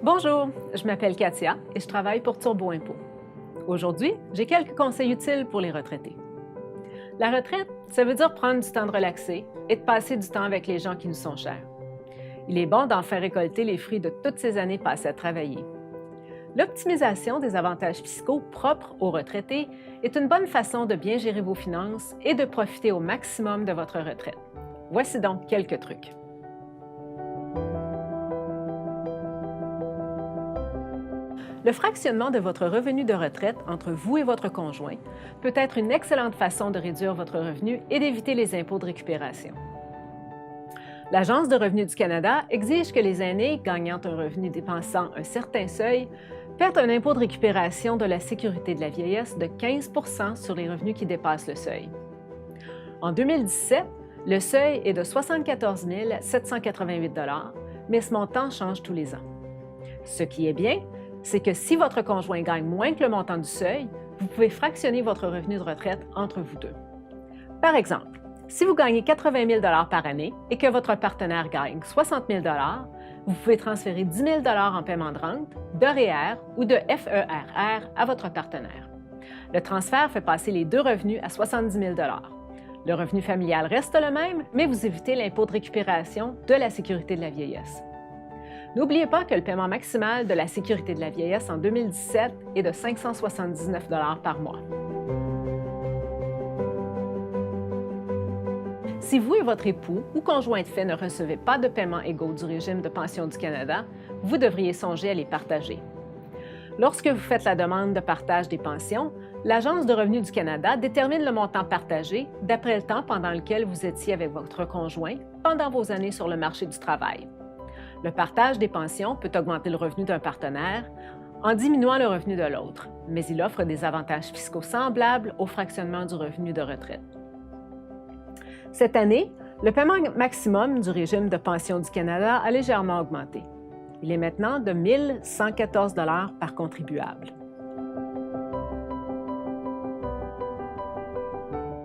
Bonjour, je m'appelle Katia et je travaille pour Turbo Impôt. Aujourd'hui, j'ai quelques conseils utiles pour les retraités. La retraite, ça veut dire prendre du temps de relaxer et de passer du temps avec les gens qui nous sont chers. Il est bon d'en faire récolter les fruits de toutes ces années passées à travailler. L'optimisation des avantages fiscaux propres aux retraités est une bonne façon de bien gérer vos finances et de profiter au maximum de votre retraite. Voici donc quelques trucs. Le fractionnement de votre revenu de retraite entre vous et votre conjoint peut être une excellente façon de réduire votre revenu et d'éviter les impôts de récupération. L'Agence de revenus du Canada exige que les aînés gagnant un revenu dépassant un certain seuil paient un impôt de récupération de la Sécurité de la vieillesse de 15 % sur les revenus qui dépassent le seuil. En 2017, le seuil est de 74 788 $, mais ce montant change tous les ans. Ce qui est bien, c'est que si votre conjoint gagne moins que le montant du seuil, vous pouvez fractionner votre revenu de retraite entre vous deux. Par exemple, si vous gagnez 80 000 $ par année et que votre partenaire gagne 60 000 $, vous pouvez transférer 10 000 $ en paiement de rente, de REER ou de FERR à votre partenaire. Le transfert fait passer les deux revenus à 70 000 $. Le revenu familial reste le même, mais vous évitez l'impôt de récupération de la Sécurité de la vieillesse. N'oubliez pas que le paiement maximal de la Sécurité de la vieillesse en 2017 est de 579 $ par mois. Si vous et votre époux ou conjoint de fait ne recevez pas de paiements égaux du régime de pension du Canada, vous devriez songer à les partager. Lorsque vous faites la demande de partage des pensions, l'Agence de revenus du Canada détermine le montant partagé d'après le temps pendant lequel vous étiez avec votre conjoint pendant vos années sur le marché du travail. Le partage des pensions peut augmenter le revenu d'un partenaire en diminuant le revenu de l'autre, mais il offre des avantages fiscaux semblables au fractionnement du revenu de retraite. Cette année, le paiement maximum du régime de pension du Canada a légèrement augmenté. Il est maintenant de 1 114 $ par contribuable.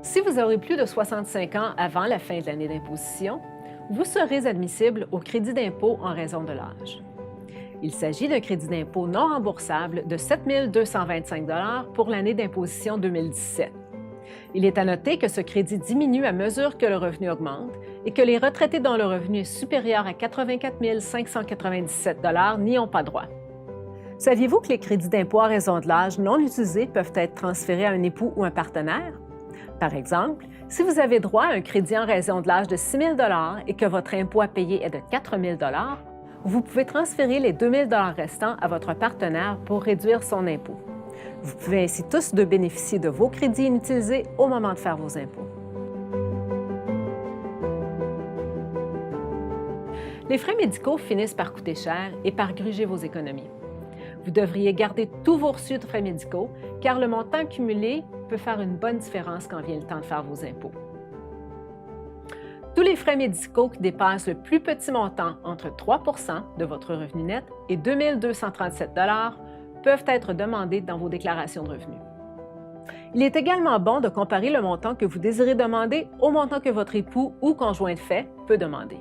Si vous aurez plus de 65 ans avant la fin de l'année d'imposition, vous serez admissible au crédit d'impôt en raison de l'âge. Il s'agit d'un crédit d'impôt non remboursable de 7 225 $ pour l'année d'imposition 2017. Il est à noter que ce crédit diminue à mesure que le revenu augmente et que les retraités dont le revenu est supérieur à 84 597 $ n'y ont pas droit. Saviez-vous que les crédits d'impôt en raison de l'âge non utilisés peuvent être transférés à un époux ou un partenaire? Par exemple, si vous avez droit à un crédit en raison de l'âge de 6 000 $ et que votre impôt à payer est de 4 000 $, vous pouvez transférer les 2 000 $ restants à votre partenaire pour réduire son impôt. Vous pouvez ainsi tous deux bénéficier de vos crédits inutilisés au moment de faire vos impôts. Les frais médicaux finissent par coûter cher et par gruger vos économies. Vous devriez garder tous vos reçus de frais médicaux car le montant cumulé peut faire une bonne différence quand vient le temps de faire vos impôts. Tous les frais médicaux qui dépassent le plus petit montant entre 3 % de votre revenu net et 2 237 $ peuvent être demandés dans vos déclarations de revenus. Il est également bon de comparer le montant que vous désirez demander au montant que votre époux ou conjoint de fait peut demander.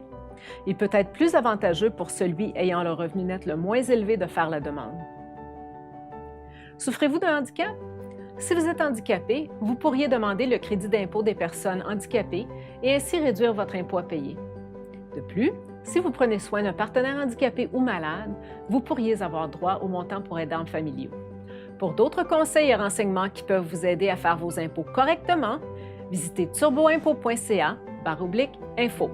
Il peut être plus avantageux pour celui ayant le revenu net le moins élevé de faire la demande. Souffrez-vous d'un handicap? Si vous êtes handicapé, vous pourriez demander le crédit d'impôt des personnes handicapées et ainsi réduire votre impôt à payer. De plus, si vous prenez soin d'un partenaire handicapé ou malade, vous pourriez avoir droit au montant pour aidants familiaux. Pour d'autres conseils et renseignements qui peuvent vous aider à faire vos impôts correctement, visitez turboimpôt.ca/info.